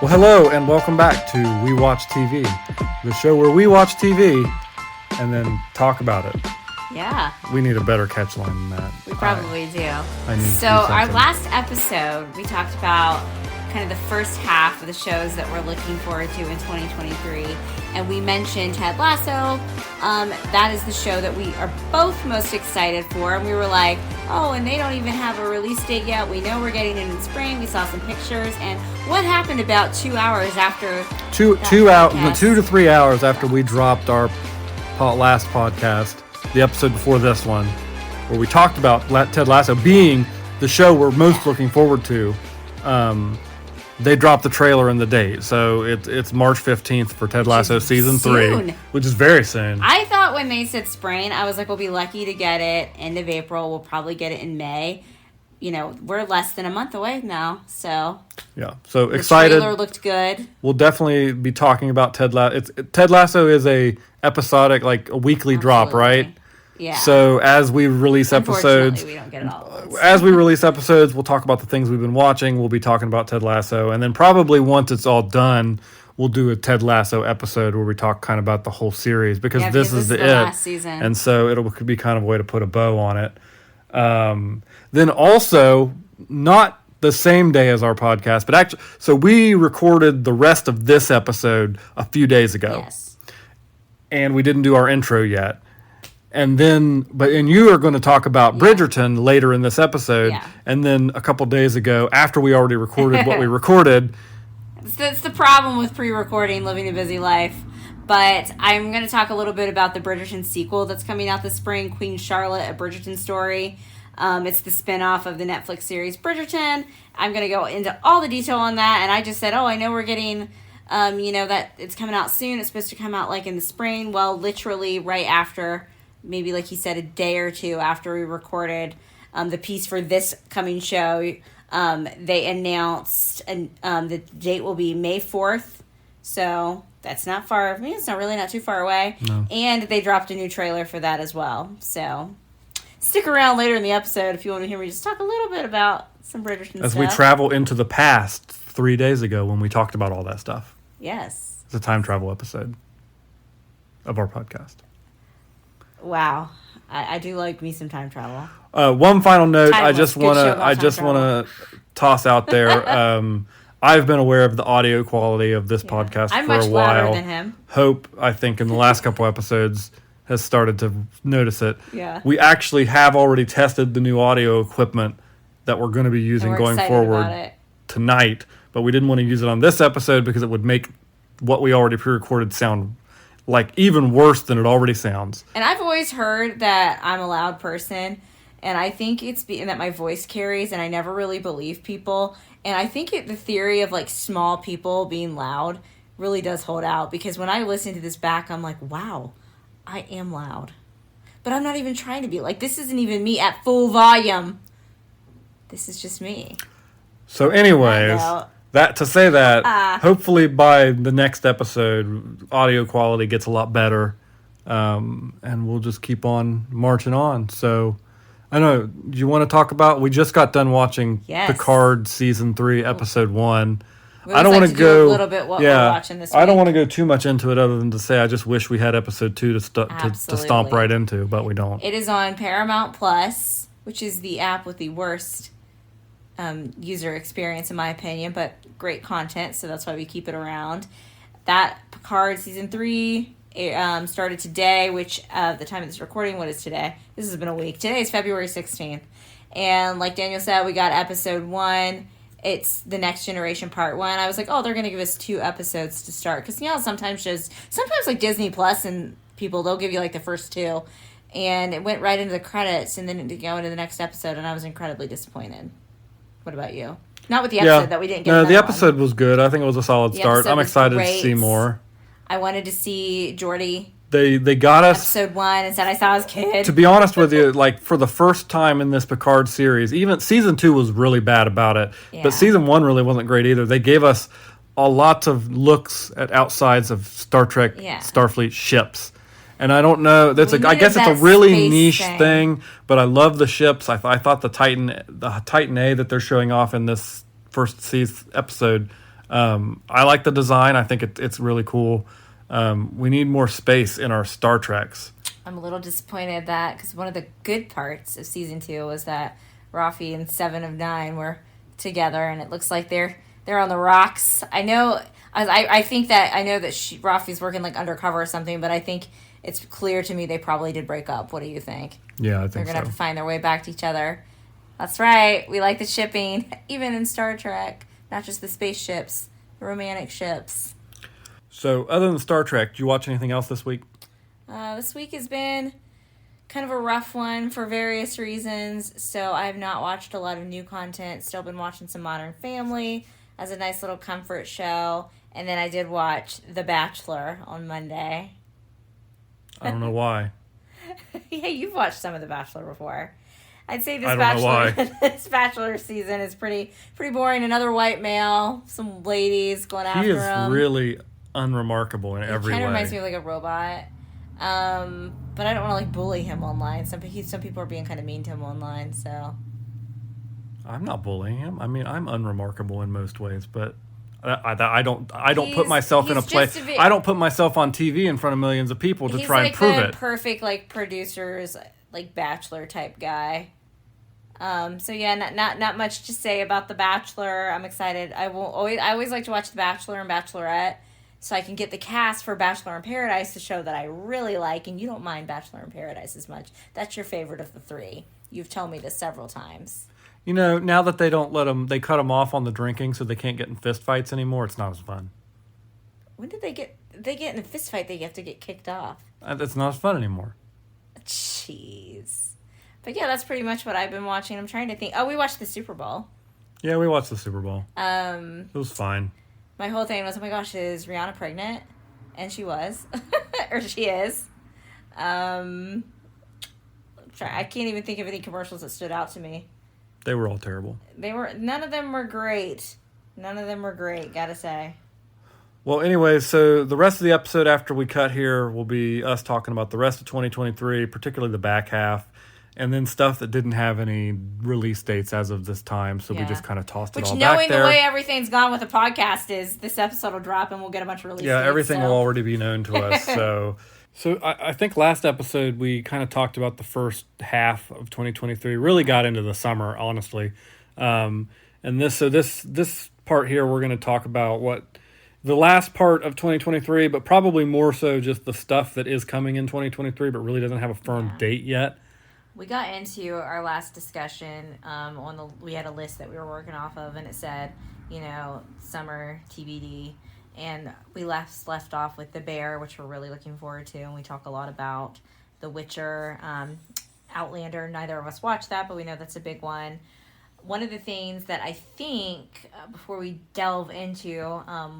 Well, hello and welcome back to We Watch TV, the show where we watch TV and then talk about it. Yeah. We need a better catch line than that. We probably do. I need to so do our something. last episode, we talked about kind of the first half of the shows that we're looking forward to in 2023. And we mentioned Ted Lasso. That is the show that we are both most excited for. And we were like, oh, and they don't even have a release date yet. We know we're getting it in spring. We saw some pictures. And what happened about 2 hours after... Two to 3 hours after we dropped our last podcast, the episode before this one, where we talked about Ted Lasso being the show we're most looking forward to. They dropped the trailer and the date, so it's March 15th for Ted Lasso season 3, which is very soon. I thought when they said spring, I was like, we'll be lucky to get it end of April. We'll probably get it in May. You know, we're less than a month away now, so yeah. So excited. The trailer looked good. We'll definitely be talking about Ted Lasso. Ted Lasso is a episodic, like a weekly drop, right? Yeah. So as we release episodes, we don't get it all at once. As we release episodes, we'll talk about the things we've been watching. We'll be talking about Ted Lasso, and then probably once it's all done, we'll do a Ted Lasso episode where we talk kind of about the whole series because this is the last season, and so it could be kind of a way to put a bow on it. Then also, not the same day as our podcast, but actually, so we recorded the rest of this episode a few days ago, and we didn't do our intro yet. And then, and you are going to talk about Bridgerton later in this episode. Yeah. And then a couple days ago, after we already recorded what we recorded. It's the problem with pre-recording, living a busy life. But I'm going to talk a little bit about the Bridgerton sequel that's coming out this spring, Queen Charlotte, a Bridgerton story. It's the spinoff of the Netflix series Bridgerton. I'm going to go into all the detail on that. And I just said, I know we're getting, that it's coming out soon. It's supposed to come out like in the spring. Well, literally right after... maybe like he said, a day or two after we recorded the piece for this coming show, they announced the date will be May 4th. So that's not far. I mean, it's not too far away. No. And they dropped a new trailer for that as well. So stick around later in the episode if you want to hear me just talk a little bit about some Bridgerton stuff. As we travel into the past 3 days ago when we talked about all that stuff. Yes. It's a time travel episode of our podcast. Wow, I do like me some time travel. One final note, I just want to toss out there. I've been aware of the audio quality of this podcast I'm for a much while. louder than him. Hope, I think, in the last couple episodes has started to notice it. Yeah. We actually have already tested the new audio equipment that we're going to be using going forward tonight, but we didn't want to use it on this episode because it would make what we already pre-recorded sound like even worse than it already sounds. And I've always heard that I'm a loud person, and I think it's that my voice carries, and I never really believe people. And I think the theory of like small people being loud really does hold out, because when I listen to this back, I'm like, wow, I am loud. But I'm not even trying to be. Like, this isn't even me at full volume. This is just me. So anyways... hopefully by the next episode, audio quality gets a lot better, and we'll just keep on marching on. So, I don't know, do you want to talk about, we just got done watching Picard Season 3, Episode 1. I don't want to go... a little bit what we're watching this week. I don't want to go too much into it other than to say I just wish we had Episode 2 to stomp right into, but we don't. It is on Paramount Plus, which is the app with the worst... user experience in my opinion, but great content, so that's why we keep it around. That Picard season 3 started today, which the time of this recording, what is today? This has been a week. Today is February 16th, and like Daniel said, we got episode 1. It's the Next Generation Part 1. I was like, they're gonna give us 2 episodes to start, because sometimes like Disney Plus and people, they'll give you like the first 2, and it went right into the credits and then to go into the next episode, and I was incredibly disappointed. What about you? Not with the episode that we didn't get. No, the episode was good. I think it was a solid start. I'm excited to see more. I wanted to see Geordie. They got us episode 1 and said I saw his kid. To be honest with you, like for the first time in this Picard series, even season 2 was really bad about it, but season 1 really wasn't great either. They gave us a lot of looks at outsides of Star Trek, Starfleet ships. And I don't know. I guess it's a really niche thing, but I love the ships. I thought the Titan A that they're showing off in this first episode, I like the design. I think it's really cool. We need more space in our Star Treks. I'm a little disappointed that, because one of the good parts of season 2 was that Rafi and 7 of 9 were together, and it looks like they're on the rocks. I know, I think that, I know that Rafi's working like undercover or something, but I think it's clear to me they probably did break up. What do you think? Yeah, I think they're gonna so. have to find their way back to each other. That's right. We like the shipping, even in Star Trek, not just the spaceships, the romantic ships. So, other than Star Trek, did you watch anything else this week? This week has been kind of a rough one for various reasons, so I have not watched a lot of new content. Still been watching some Modern Family as a nice little comfort show, and then I did watch The Bachelor on Monday. I don't know why. Yeah, you've watched some of The Bachelor before. I'd say this this Bachelor season is pretty boring. Another white male, some ladies going after him. He is really unremarkable in every way. He kind of reminds me of like a robot. But I don't want to like bully him online. Some people are being kind of mean to him online, so. I'm not bullying him. I mean, I'm unremarkable in most ways, but I don't put myself in a place. I don't put myself on TV in front of millions of people to try and prove it. He's like the perfect like producers like Bachelor type guy. So yeah, not much to say about The Bachelor. I'm excited. I always like to watch The Bachelor and Bachelorette, so I can get the cast for Bachelor in Paradise, the show that I really like, and you don't mind Bachelor in Paradise as much. That's your favorite of the 3. You've told me this several times. You know, now that they don't let them, they cut them off on the drinking, so they can't get in fist fights anymore. It's not as fun. When did they get? They get in a fist fight, they have to get kicked off. It's not as fun anymore. Jeez. But yeah, that's pretty much what I've been watching. I'm trying to think. Oh, we watched the Super Bowl. Yeah, we watched the Super Bowl. It was fine. My whole thing was, oh my gosh, is Rihanna pregnant? And she was. Or she is. I can't even think of any commercials that stood out to me. They were all terrible. None of them were great. Gotta say. Well, anyway, so the rest of the episode after we cut here will be us talking about the rest of 2023, particularly the back half, and then stuff that didn't have any release dates as of this time, so we just kind of tossed it all back there. Which, knowing the way everything's gone with the podcast is, this episode will drop and we'll get a bunch of release dates. Yeah, everything will already be known to us, So I think last episode we kind of talked about the first half of 2023. Really got into the summer, honestly. And this part here, we're going to talk about what the last part of 2023, but probably more so just the stuff that is coming in 2023, but really doesn't have a firm date yet. We got into our last discussion we had a list that we were working off of, and it said, summer TBD. And we left off with The Bear, which we're really looking forward to. And we talk a lot about The Witcher, Outlander. Neither of us watched that, but we know that's a big one. One of the things that I think, before we delve into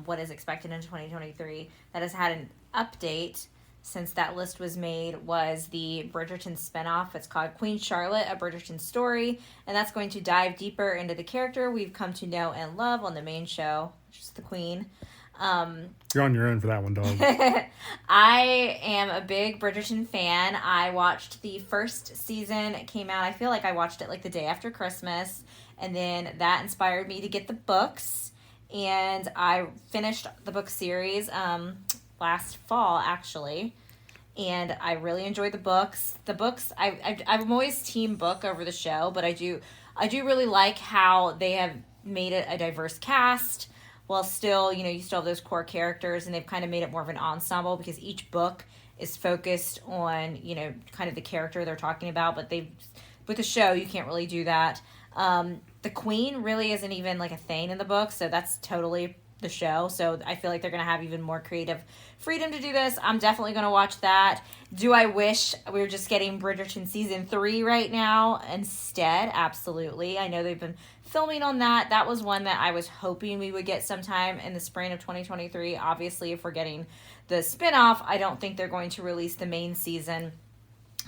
what is expected in 2023, that has had an update since that list was made, was the Bridgerton spinoff. It's called Queen Charlotte, A Bridgerton Story. And that's going to dive deeper into the character we've come to know and love on the main show, which is the Queen. You're on your own for that one, dog. I am a big Bridgerton fan. I watched the first season. It came out, I feel like I watched it like the day after Christmas, and then that inspired me to get the books, and I finished the book series last fall, actually, and I really enjoyed the books. I'm always team book over the show, but I do really like how they have made it a diverse cast. While still, you still have those core characters, and they've kind of made it more of an ensemble because each book is focused on, kind of the character they're talking about. But with the show, you can't really do that. The Queen really isn't even like a thing in the book, so that's totally the show. So I feel like they're going to have even more creative freedom to do this. I'm definitely going to watch that. Do I wish we were just getting Bridgerton season 3 right now instead? Absolutely. I know they've been filming on that. That was one that I was hoping we would get sometime in the spring of 2023. Obviously, if we're getting the spinoff, I don't think they're going to release the main season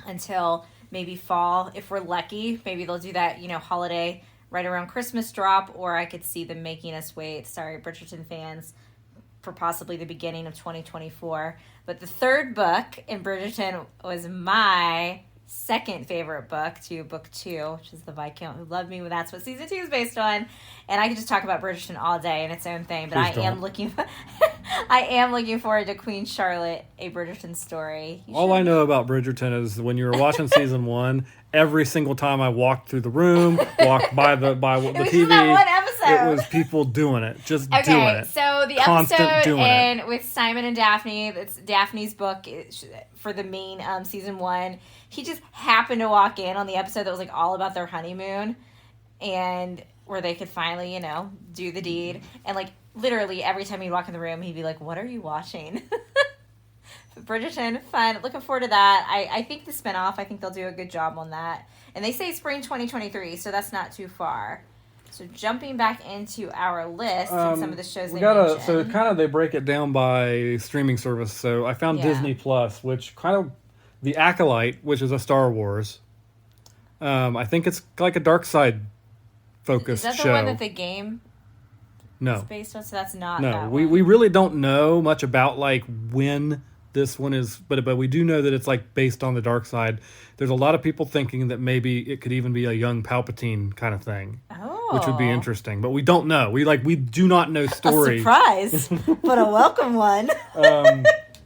until maybe fall. If we're lucky, maybe they'll do that, holiday right around Christmas drop, or I could see them making us wait, sorry, Bridgerton fans, for possibly the beginning of 2024. But the third book in Bridgerton was my second favorite book to book 2, which is The Viscount Who Loved Me. That's what season 2 is based on. And I could just talk about Bridgerton all day in its own thing, but I am looking forward to Queen Charlotte, a Bridgerton story. All I know about Bridgerton is when you were watching season 1, every single time I walked through the room, walked by the TV, that one episode. It was people doing it, doing it. Okay, so the Constant episode and with Simon and Daphne, that's Daphne's book for the main season 1. He just happened to walk in on the episode that was like all about their honeymoon, and where they could finally, do the deed. And like literally every time he'd walk in the room, he'd be like, "What are you watching?" Bridgerton, fun. Looking forward to that. I think the spinoff, I think they'll do a good job on that. And they say spring 2023, so that's not too far. So jumping back into our list and some of the shows they mentioned. So kind of they break it down by streaming service. So I found Disney Plus, which kind of The Acolyte, which is a Star Wars. I think it's like a dark side focused show. Is that the one that the game is based on? So that's not that one. We really don't know much about like when this one is, but we do know that it's like based on the dark side. There's a lot of people thinking that maybe it could even be a young Palpatine kind of thing. Which would be interesting, but we don't know. We do not know story. A surprise, but a welcome one.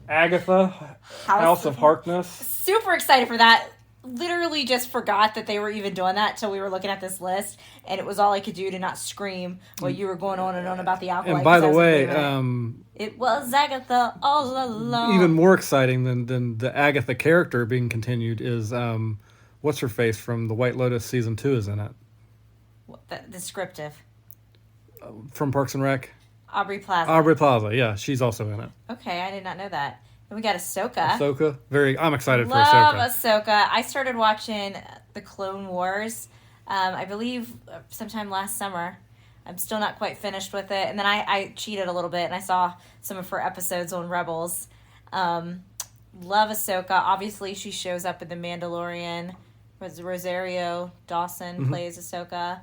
Agatha, House of Harkness. Super excited for that. Literally just forgot that they were even doing that till we were looking at this list, and it was all I could do to not scream while you were going on and on about the Acolyte. And by the way, it was Agatha all along. Even more exciting than the Agatha character being continued is what's her face from the White Lotus season 2 is in it. Descriptive. From Parks and Rec. Aubrey Plaza. Aubrey Plaza, yeah, she's also in it. Okay, I did not know that. And we got Ahsoka. I'm excited for Love Ahsoka. Ahsoka. I started watching the Clone Wars, I believe sometime last summer. I'm still not quite finished with it. And then I cheated a little bit and I saw some of her episodes on Rebels. Love Ahsoka. Obviously, she shows up in The Mandalorian. Rosario Dawson plays Ahsoka.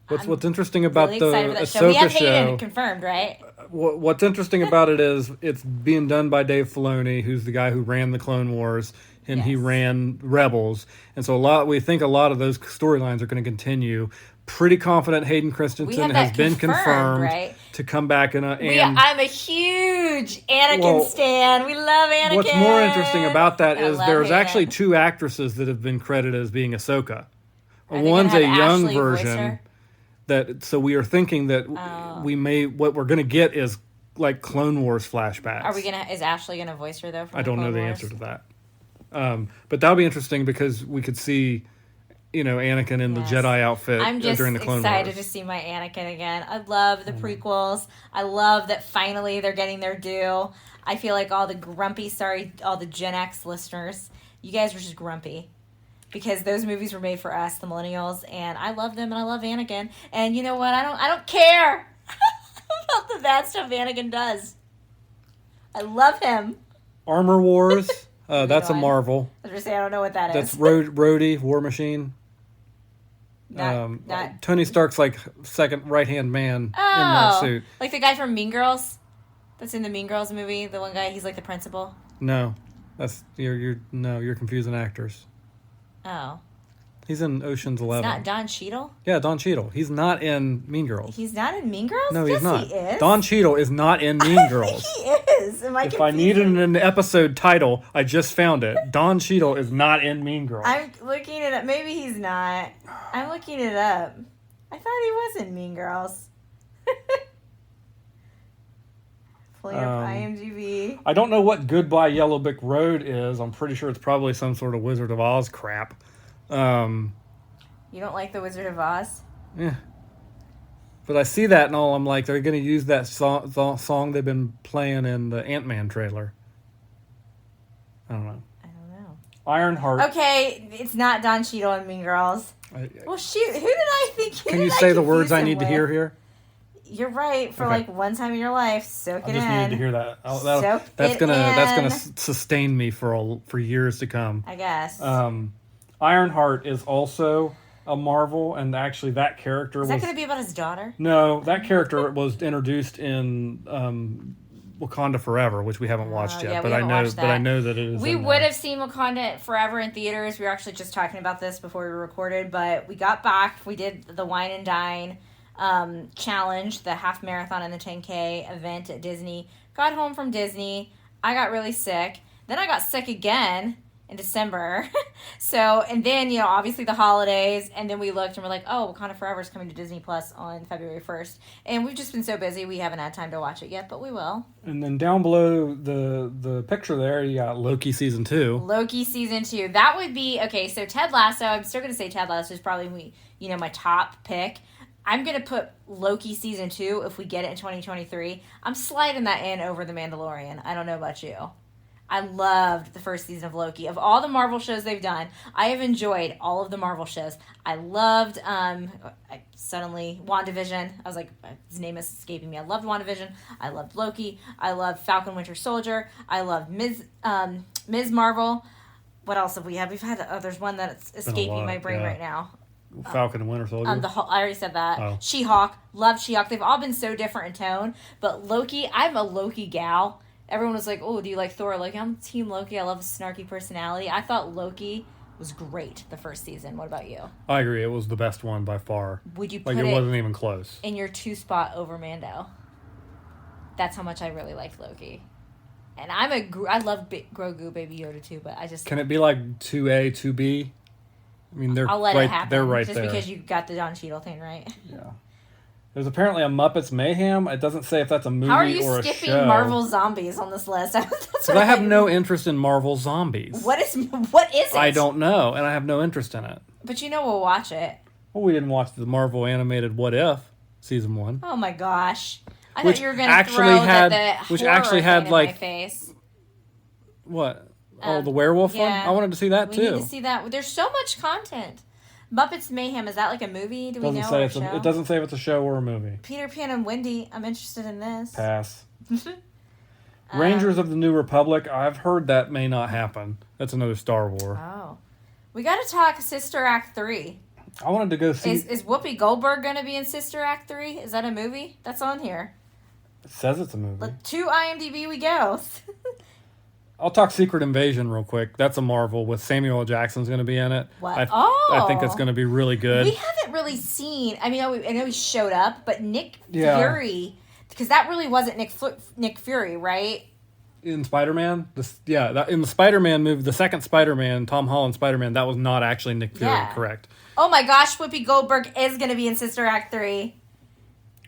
What's interesting about really the Ahsoka we have show? Hayden confirmed, right? What's interesting about it is it's being done by Dave Filoni, who's the guy who ran the Clone Wars, and he ran Rebels, and so we think a lot of those storylines are going to continue. Pretty confident Hayden Christensen has been confirmed right? to come back I'm a huge Anakin stan. We love Anakin. What's more interesting about that is there's actually 2 actresses that have been credited as being Ahsoka. One's a young version. So we are thinking that what we're going to get is like Clone Wars flashbacks. Is Ashley going to voice her though? I don't know the answer to that. But that'll be interesting because we could see, Anakin in the Jedi outfit during the Clone Wars. I'm just excited to see my Anakin again. I love the prequels. I love that finally they're getting their due. I feel like all the Gen X listeners, you guys were just grumpy. Because those movies were made for us, the millennials, and I love them and I love Anakin. And you know what? I don't care about the bad stuff Anakin does. I love him. Armor Wars, that's a Marvel. I was going to say, I don't know what that is. That's Rhodey, War Machine. Not Tony Stark's like second right-hand man in that suit. Like the guy from Mean Girls? That's in the Mean Girls movie? The one guy, he's like the principal? No. You're confusing actors. Oh. He's in Ocean's 11. It's not Don Cheadle? Yeah, Don Cheadle. He's not in Mean Girls. He's not in Mean Girls? No, yes, he's not. He is. Don Cheadle is not in Mean Girls. He is. If I needed an episode title, I just found it. Don Cheadle is not in Mean Girls. I'm looking it up. Maybe he's not. I'm looking it up. I thought he was in Mean Girls. Pulling up IMDb. I don't know what Goodbye Yellow Brick Road is. I'm pretty sure it's probably some sort of Wizard of Oz crap. You don't like the Wizard of Oz? Yeah. But I see that and all, I'm like, they're going to use that song they've been playing in the Ant-Man trailer. I don't know. Ironheart. Okay, it's not Don Cheadle in Mean Girls. Well, shoot, who did I think? Can you say the words I need to hear here? You're right. For like one time in your life, soak it in. I just need to hear that. That's gonna sustain me for years to come. I guess. Ironheart is also a Marvel, and actually that character is that going to be about his daughter? No, that character was introduced in Wakanda Forever, which we haven't watched yet, yeah, but we haven't watched that. I know that it is. We would have seen Wakanda Forever in theaters. We were actually just talking about this before we recorded, but we got back. We did the Wine and Dine challenge, the half marathon and the 10K event at Disney. Got home from Disney. I got really sick. Then I got sick again in December. And then, obviously the holidays, and then we looked and we're like, oh, Wakanda Forever is coming to Disney Plus on February 1st. And we've just been so busy, we haven't had time to watch it yet, but we will. And then down below the picture there, you got Loki Season 2. Loki Season 2. That would be, okay, so Ted Lasso, I'm still going to say Ted Lasso is probably, my top pick. I'm going to put Loki Season 2 if we get it in 2023. I'm sliding that in over The Mandalorian. I don't know about you. I loved the first season of Loki. Of all the Marvel shows they've done, I have enjoyed all of the Marvel shows. I loved, suddenly, WandaVision. I was like, his name is escaping me. I loved WandaVision. I loved Loki. I loved Falcon Winter Soldier. I loved Ms. Marvel. What else have we had? We've had, there's one that's escaping my brain right now. Falcon and Winter Soldier. I already said that. Oh. She-Hulk. Love She-Hulk. They've all been so different in tone. But Loki, I'm a Loki gal. Everyone was like, oh, do you like Thor? Like, I'm Team Loki. I love his snarky personality. I thought Loki was great the first season. What about you? I agree. It was the best one by far. Would you put it wasn't even close. In your 2 spot over Mando? That's how much I really liked Loki. And I love Grogu, Baby Yoda too, but I just... Can it be like 2A, 2B? I mean, I'll let it happen. They're right just there. Just because you got the Don Cheadle thing right. Yeah. There's apparently a Muppets Mayhem. It doesn't say if that's a movie or a show. How are you skipping Marvel Zombies on this list? Because I have no interest in Marvel Zombies. What is it? I don't know, and I have no interest in it. But we'll watch it. Well, we didn't watch the Marvel animated What If Season 1. Oh my gosh. I thought you were going to throw the horror thing in my face. What? The werewolf one? I wanted to see that too. We need to see that. There's so much content. Muppets Mayhem, is that like a movie? Do we know? It doesn't say if it's a show or a movie. Peter Pan and Wendy, I'm interested in this. Pass. Rangers of the New Republic, I've heard that may not happen. That's another Star Wars. Oh. We got to talk Sister Act 3. I wanted to go see... Is Whoopi Goldberg going to be in Sister Act 3? Is that a movie? That's on here. It says it's a movie. To IMDb we go. I'll talk Secret Invasion real quick. That's a Marvel with Samuel L. Jackson's going to be in it. What? I think it's going to be really good. We haven't really seen... I mean, I know he showed up, but Nick Fury... Because that really wasn't Nick Fury, right? In Spider-Man? In the Spider-Man movie, the second Spider-Man, Tom Holland Spider-Man, that was not actually Nick Fury, correct? Oh my gosh, Whoopi Goldberg is going to be in Sister Act 3.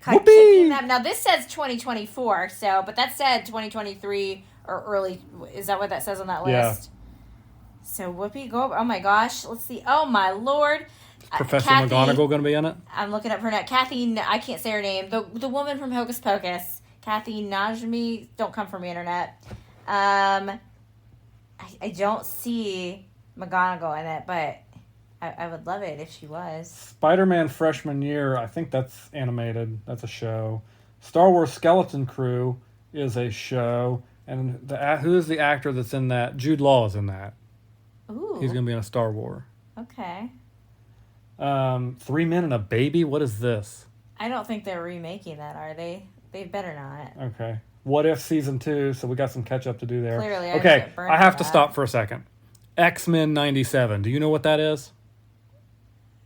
Whoopi! Now, this says 2024, but that said 2023 or early. Is that what that says on that list? Yeah. So Whoopi Goldberg, oh my gosh, let's see. Oh my Lord. Professor McGonagall going to be in it? I'm looking up her name. Kathy, I can't say her name. The woman from Hocus Pocus. Kathy Najimy. Don't come for me, internet. I don't see McGonagall in it, but I would love it if she was. Spider-Man Freshman Year, I think that's animated. That's a show. Star Wars Skeleton Crew is a show. And who is the actor that's in that? Jude Law is in that. Ooh. He's going to be in a Star Wars. Okay. 3 Men and a Baby? What is this? I don't think they're remaking that, are they? They better not. Okay. What If Season 2, so we got some catch up to do there. Clearly, okay, I have to stop for a second. X-Men 97. Do you know what that is?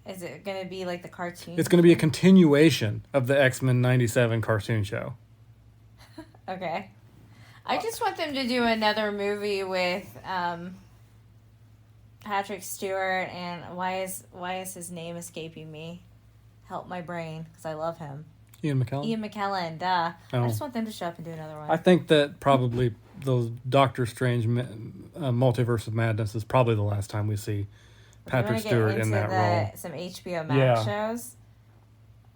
Is it going to be like the cartoon? It's going to be a continuation of the X-Men 97 cartoon show. Okay. I just want them to do another movie with Patrick Stewart, and why is his name escaping me? Help my brain, because I love him. Ian McKellen, duh. Oh. I just want them to show up and do another one. I think that probably those Doctor Strange Multiverse of Madness is probably the last time we see Patrick Stewart in that role. Some HBO Max shows.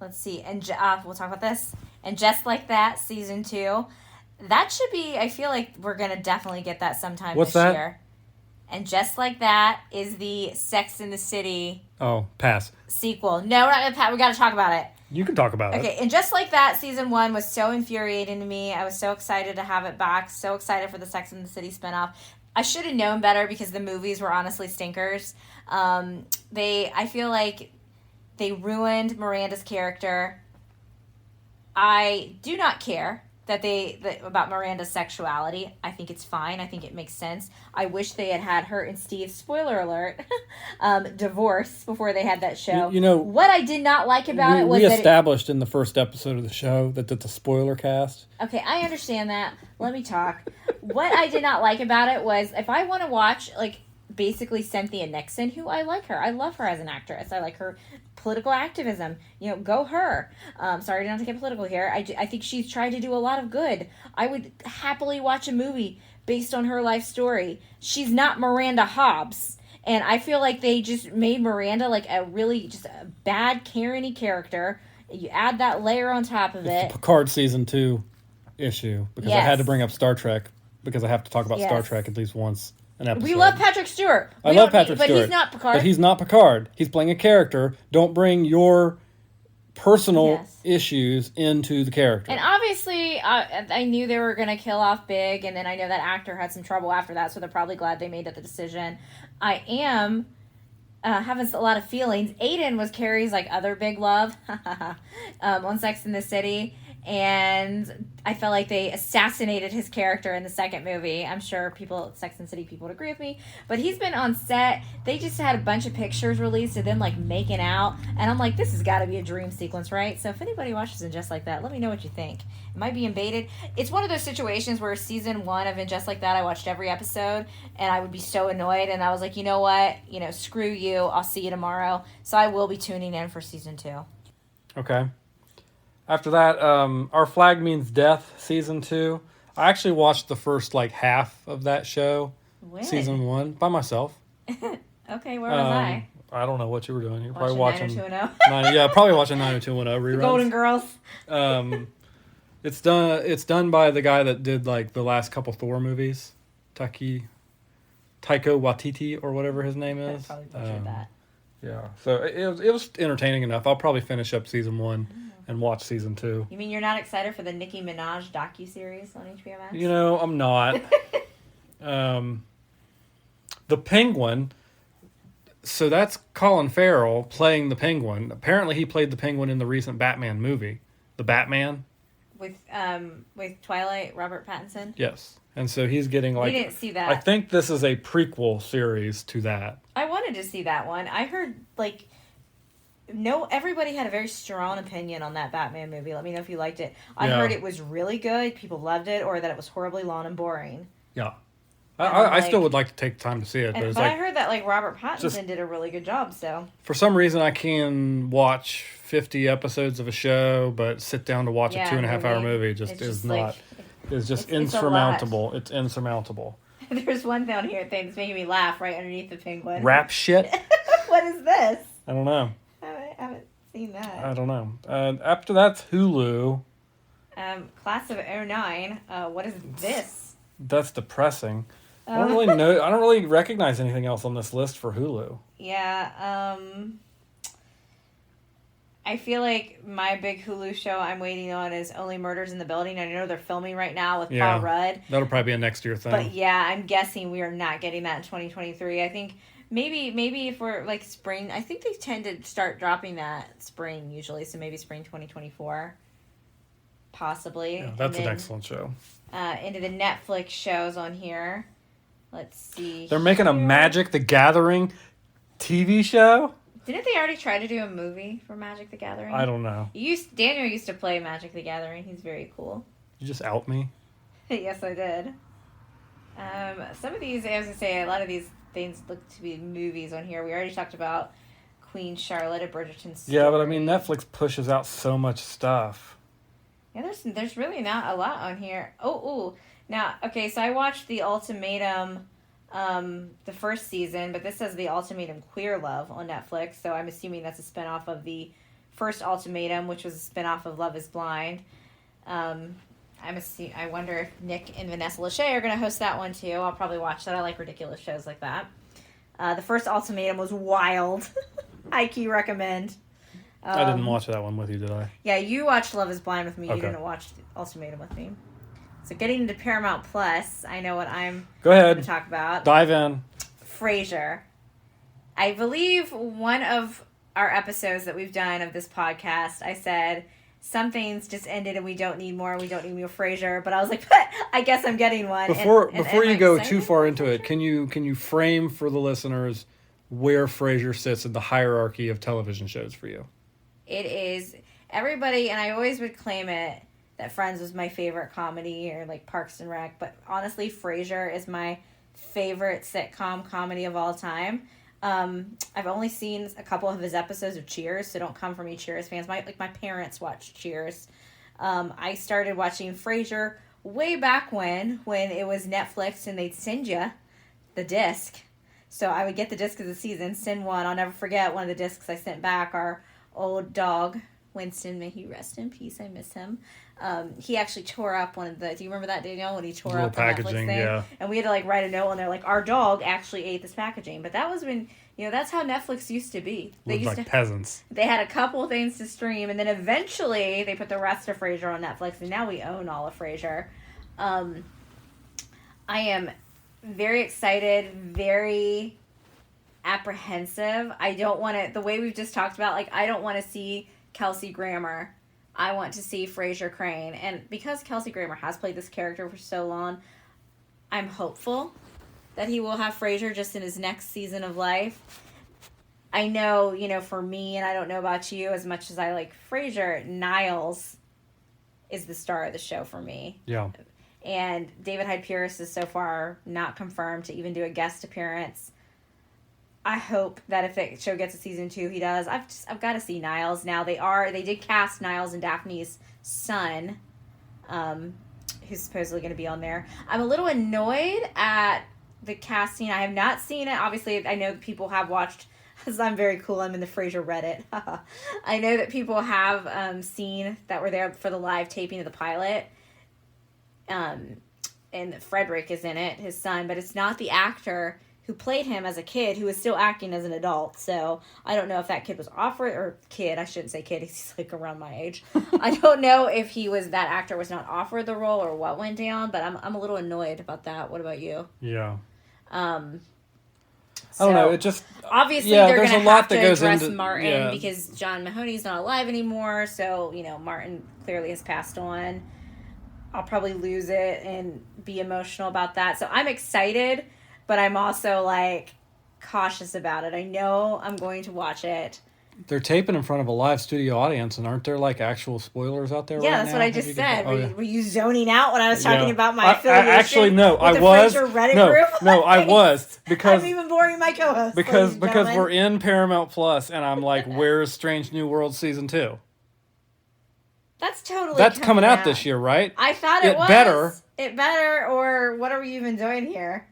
Let's see. And we'll talk about this. And Just Like That, Season 2. That should be, I feel like we're going to definitely get that sometime this year. And Just Like That is the Sex and the City pass. sequel. No, we're not going to pass. We got to talk about it. You can talk about it. Okay, and Just Like That, Season 1 was so infuriating to me. I was so excited to have it back. So excited for the Sex and the City spinoff. I should have known better because the movies were honestly stinkers. I feel like they ruined Miranda's character. I do not care about Miranda's sexuality. I think it's fine. I think it makes sense. I wish they had her and Steve, spoiler alert, divorce before they had that show. You know, what I did not like about it was we established in the first episode of the show that it's a spoiler cast. Okay, I understand that. Let me talk. What I did not like about it was, if I want to watch, like, basically Cynthia Nixon, who I like her. I love her as an actress. I like her political activism. You know, go her. Sorry not to get political here. I think she's tried to do a lot of good. I would happily watch a movie based on her life story. She's not Miranda Hobbs. And I feel like they just made Miranda like a really just a bad Karen-y character. You add that layer on top of it. The Picard season 2 issue. Because I had to bring up Star Trek. Because I have to talk about Star Trek at least once. We love Patrick Stewart. I love Patrick Stewart. But he's not Picard. But he's not Picard. He's playing a character. Don't bring your personal issues into the character. And obviously, I knew they were going to kill off Big, and then I know that actor had some trouble after that, so they're probably glad they made that the decision. I am having a lot of feelings. Aiden was Carrie's like other big love on Sex and the City. And I felt like they assassinated his character in the second movie. I'm sure Sex and the City people would agree with me. But he's been on set. They just had a bunch of pictures released of them, like, making out. And I'm like, this has got to be a dream sequence, right? So if anybody watches it Just Like That, let me know what you think. It might be invaded. It's one of those situations where season 1 of In Just Like That, I watched every episode. And I would be so annoyed. And I was like, you know what? Screw you. I'll see you tomorrow. So I will be tuning in for season 2. Okay. After that, Our Flag Means Death, season 2. I actually watched the first, half of that show, season 1, by myself. Okay, where was I? I don't know what you were doing. You're probably watching 90210. probably watching 90210 reruns. The Golden Girls. It's done by the guy that did, the last couple Thor movies, Taika Waititi, or whatever his name is. I probably butchered that. Yeah, so it was entertaining enough. I'll probably finish up season 1. And watch season 2. You mean you're not excited for the Nicki Minaj docuseries on HBO Max? I'm not. The Penguin. So that's Colin Farrell playing the Penguin. Apparently, he played the Penguin in the recent Batman movie, The Batman. With Twilight, Robert Pattinson. Yes, and so he's getting We didn't see that. I think this is a prequel series to that. I wanted to see that one. I heard everybody had a very strong opinion on that Batman movie. Let me know if you liked it. I heard it was really good. People loved it, or that it was horribly long and boring. Yeah. I still would like to take time to see it. But I heard that Robert Pattinson did a really good job. So for some reason, I can watch 50 episodes of a show, but sit down to watch a 2.5 hour movie is just insurmountable. It's insurmountable. There's one down here thing that's making me laugh right underneath the penguin. Rap shit. What is this? I don't know. I haven't seen that. I don't know. After that's Hulu. Class of 09. What is this? That's depressing. I don't really know. I don't really recognize anything else on this list for Hulu. Yeah. I feel like my big Hulu show I'm waiting on is Only Murders in the Building. I know they're filming right now with Paul Rudd. That'll probably be a next year thing. But yeah, I'm guessing we are not getting that in 2023. I think maybe if we're spring, I think they tend to start dropping that spring usually. So maybe spring 2024. Possibly. Yeah, that's an excellent show. Into the Netflix shows on here. Let's see. They're making a Magic the Gathering TV show? Didn't they already try to do a movie for Magic the Gathering? I don't know. Daniel used to play Magic the Gathering. He's very cool. You just out me? Yes, I did. Some of these, I was going to say, a lot of these things look to be movies on here. We already talked about Queen Charlotte at Bridgerton. Yeah, but I mean, Netflix pushes out so much stuff. Yeah, there's really not a lot on here. Oh, now, okay, so I watched The Ultimatum, the first season, but this says The Ultimatum Queer Love on Netflix, so I'm assuming that's a spinoff of the first Ultimatum, which was a spinoff of Love is Blind. I wonder if Nick and Vanessa Lachey are going to host that one too. I'll probably watch that. I like ridiculous shows like that. The first Ultimatum was wild. I key recommend. I didn't watch that one with you, did I? Yeah, you watched Love is Blind with me. Okay. You didn't watch Ultimatum with me. So getting into Paramount Plus, I know what I'm going to talk about. Dive in. Frasier. I believe one of our episodes that we've done of this podcast, I said some things just ended and we don't need more. We don't need more Frasier. But I was like, but I guess I'm getting one. Before you go too far into it, can you frame for the listeners where Frasier sits in the hierarchy of television shows for you? It is everybody, and I always would claim it that Friends was my favorite comedy, or like Parks and Rec. But honestly, Frasier is my favorite sitcom comedy of all time. I've only seen a couple of his episodes of Cheers, so don't come for me, Cheers fans. My parents watched Cheers. I started watching Frasier way back when it was Netflix and they'd send you the disc. So I would get the disc of the season, send one. I'll never forget one of the discs I sent back. Our old dog, Winston, may he rest in peace. I miss him. He actually tore up one of the. Do you remember that, Danielle, when he tore up the packaging? Netflix thing? Yeah. And we had to write a note on there our dog actually ate this packaging. But that was when that's how Netflix used to be. They used like peasants. They had a couple of things to stream, and then eventually they put the rest of Frasier on Netflix, and now we own all of Frasier. I am very excited, very apprehensive. I don't want to. The way we've just talked about, I don't want to see Kelsey Grammer. I want to see Frasier Crane. And because Kelsey Grammer has played this character for so long, I'm hopeful that he will have Frasier just in his next season of life. I know, for me, and I don't know about you, as much as I like Frasier, Niles is the star of the show for me. Yeah. And David Hyde Pierce is so far not confirmed to even do a guest appearance. I hope that if the show gets a season 2, he does. I've got to see Niles now. They did cast Niles and Daphne's son, who's supposedly going to be on there. I'm a little annoyed at the casting. I have not seen it. Obviously, I know people have watched, because I'm very cool. I'm in the Frasier Reddit. I know that people have seen that were there for the live taping of the pilot. And Frederick is in it, his son, but it's not the actor who played him as a kid, who is still acting as an adult. So I don't know if that kid was offered, or kid, I shouldn't say kid, he's around my age. I don't know if that actor was not offered the role or what went down, but I'm a little annoyed about that. What about you? Yeah. I don't know. It just obviously they're going to have to address Martin, yeah, because John Mahoney's not alive anymore. So Martin clearly has passed on. I'll probably lose it and be emotional about that. So I'm excited, but I'm also cautious about it. I know I'm going to watch it. They're taping in front of a live studio audience, and aren't there actual spoilers out there? Yeah, right that's now? what I just said. Yeah. Were you zoning out when I was talking about my affiliation? Actually, no, I with was. The Frasier Reddit group? No, I was, because I'm even boring my co-host. Because we're in Paramount Plus, and I'm like, where's Strange New World season 2? That's coming out this year, right? I thought it was. It better, or what are we even doing here?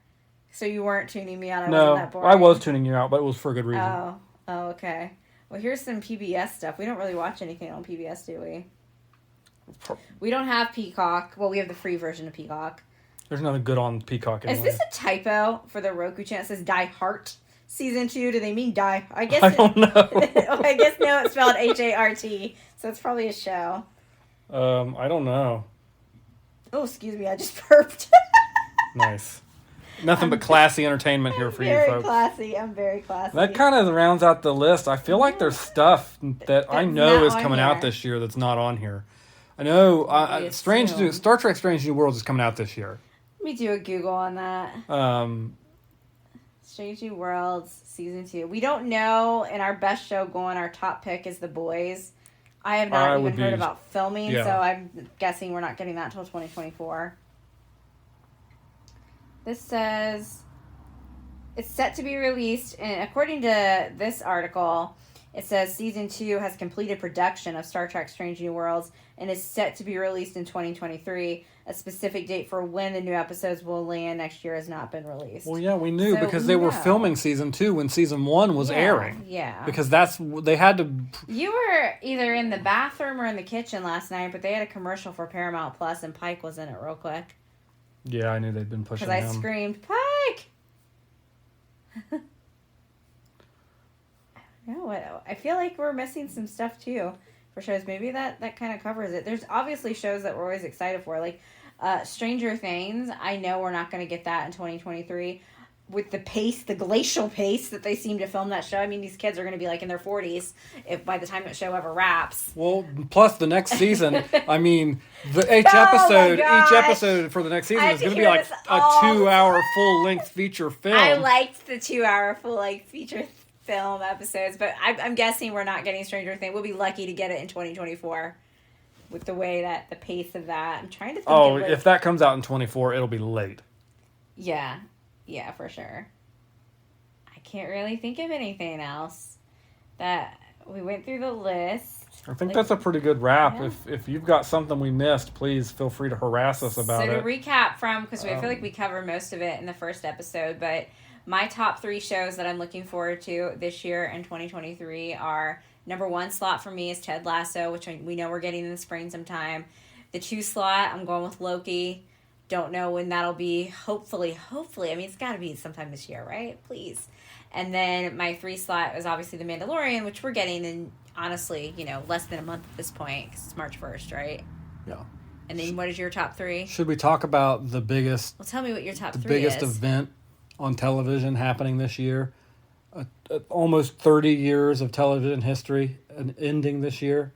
So you weren't tuning me out. No, wasn't that boring. I was tuning you out, but it was for a good reason. Oh, okay. Well, here's some PBS stuff. We don't really watch anything on PBS, do we? We don't have Peacock. Well, we have the free version of Peacock. There's nothing good on Peacock anyway. Is this a typo for the Roku channel? It says Die Hart season 2. Do they mean die? I guess. I don't know. I guess no. It's spelled Hart. So it's probably a show. I don't know. Oh, excuse me. I just burped. Nice. Nothing but classy entertainment here for you folks. I'm very classy. That kind of rounds out the list. I feel like there's stuff that I know is coming out this year that's not on here. I know Star Trek Strange New Worlds is coming out this year. Let me do a Google on that. Strange New Worlds season 2. We don't know. And our best show going, our top pick is The Boys. I have not even heard about filming, so I'm guessing we're not getting that until 2024. This says it's set to be released, and according to this article, it says season 2 has completed production of Star Trek Strange New Worlds and is set to be released in 2023. A specific date for when the new episodes will land next year has not been released. Well, yeah, we knew because they were filming season 2 when season 1 was airing. Yeah. Because they had to... You were either in the bathroom or in the kitchen last night, but they had a commercial for Paramount Plus, and Pike was in it real quick. Yeah, I knew they'd been pushing him. Because I screamed, Pike! I feel like we're missing some stuff, too, for shows. Maybe that kind of covers it. There's obviously shows that we're always excited for, like Stranger Things. I know we're not going to get that in 2023. with the pace, the glacial pace that they seem to film that show. I mean, these kids are going to be like in their 40s if by the time that show ever wraps. Well, plus the next season, I mean, each episode for the next season is going to be like a 2-hour full-length feature film. I liked the 2-hour full-length feature film episodes, but I'm guessing we're not getting Stranger Things. We'll be lucky to get it in 2024 with the way that the pace of that. I'm trying to think. Oh, if that comes out in 24, it'll be late. Yeah. Yeah, for sure. I can't really think of anything else that we went through the list. I think that's a pretty good wrap. Yeah. If you've got something we missed, please feel free to harass us about it. So to recap because I feel like we covered most of it in the first episode, but my top 3 shows that I'm looking forward to this year in 2023 are, number 1 slot for me is Ted Lasso, which we know we're getting in the spring sometime. The 2 slot, I'm going with Loki. Don't know when that'll be. Hopefully. I mean, it's got to be sometime this year, right? Please. And then my 3 slot is obviously The Mandalorian, which we're getting in, honestly, less than a month at this point, because it's March 1st, right? Yeah. And then what is your top 3? Should we talk about the biggest... Well, tell me what your top 3 is. The biggest event on television happening this year. Almost 30 years of television history ending this year.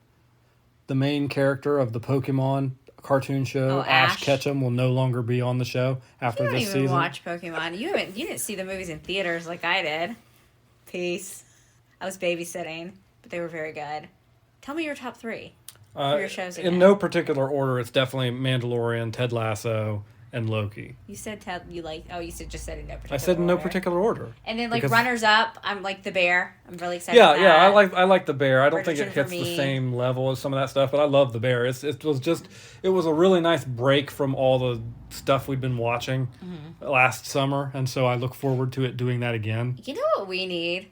The main character of the Pokemon cartoon show, Ash Ketchum, will no longer be on the show after this season. You don't even watch Pokemon. You didn't see the movies in theaters like I did. Peace. I was babysitting, but they were very good. Tell me your top 3 for your shows again. In no particular order, it's definitely Mandalorian, Ted Lasso, and Loki. You said Ted, you just said in no particular order. I said in no particular order. And then runners up, I'm like The Bear. I'm really excited about that. Yeah, I like The Bear. I don't think it hits the same level as some of that stuff, but I love The Bear. It was a really nice break from all the stuff we'd been watching last summer, and so I look forward to it doing that again. You know what we need?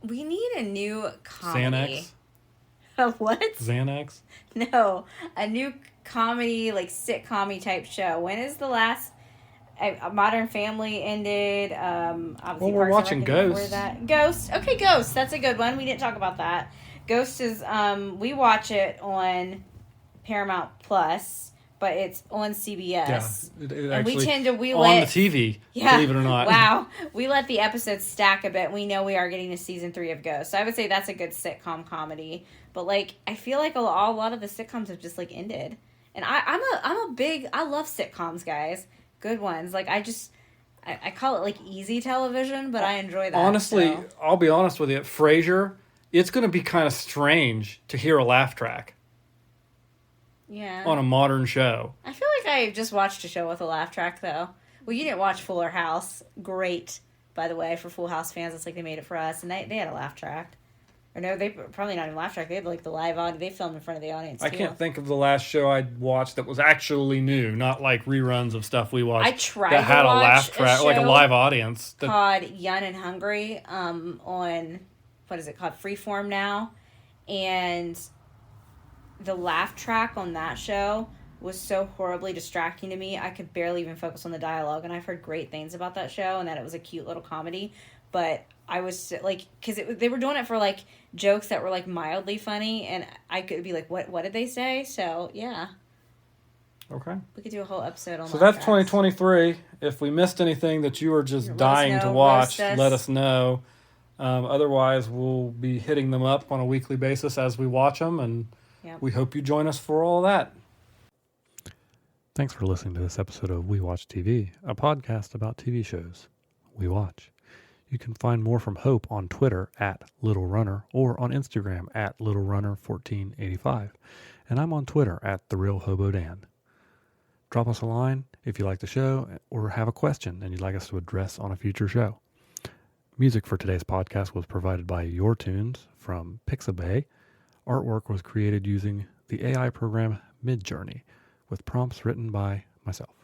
We need a new comedy. Xanax? What? Xanax? No, a new comedy, like sitcom-y type show. When is the last Modern Family ended? Obviously we're watching Ghost. Ghost. Okay, Ghost. That's a good one. We didn't talk about that. Ghost is we watch it on Paramount Plus, but it's on CBS. Yeah, and we tend to on the TV. Yeah, believe it or not. Wow, we let the episodes stack a bit. We know we are getting to season 3 of Ghost, so I would say that's a good sitcom comedy. But I feel like a lot of the sitcoms have just ended. And I love sitcoms, guys. Good ones. I call it easy television, but I enjoy that. Honestly, I'll be honest with you. Frasier, it's going to be kind of strange to hear a laugh track. Yeah. On a modern show. I feel like I just watched a show with a laugh track, though. Well, you didn't watch Fuller House. Great, by the way, for Full House fans. It's like they made it for us, and they had a laugh track. Or no, they probably not even laugh track. They had the live audience. They filmed in front of the audience, too. I can't think of the last show I watched that was actually new, not reruns of stuff we watched. I tried that had to watch a laugh track, a live audience. Called Young and Hungry on, what is it called, Freeform now. And the laugh track on that show was so horribly distracting to me. I could barely even focus on the dialogue. And I've heard great things about that show and that it was a cute little comedy. But I was because they were doing it for jokes that were mildly funny, and I could be what did they say? So yeah. Okay. We could do a whole episode on. So that's 2023. If we missed anything that you were just dying to watch, let us know. Otherwise, we'll be hitting them up on a weekly basis as we watch them, and we hope you join us for all that. Thanks for listening to this episode of We Watch TV, a podcast about TV shows we watch. You can find more from Hope on Twitter @LittleRunner or on Instagram @LittleRunner1485. And I'm on Twitter @TheRealHoboDan. Drop us a line if you like the show or have a question and you'd like us to address on a future show. Music for today's podcast was provided by Your Tunes from Pixabay. Artwork was created using the AI program Midjourney with prompts written by myself.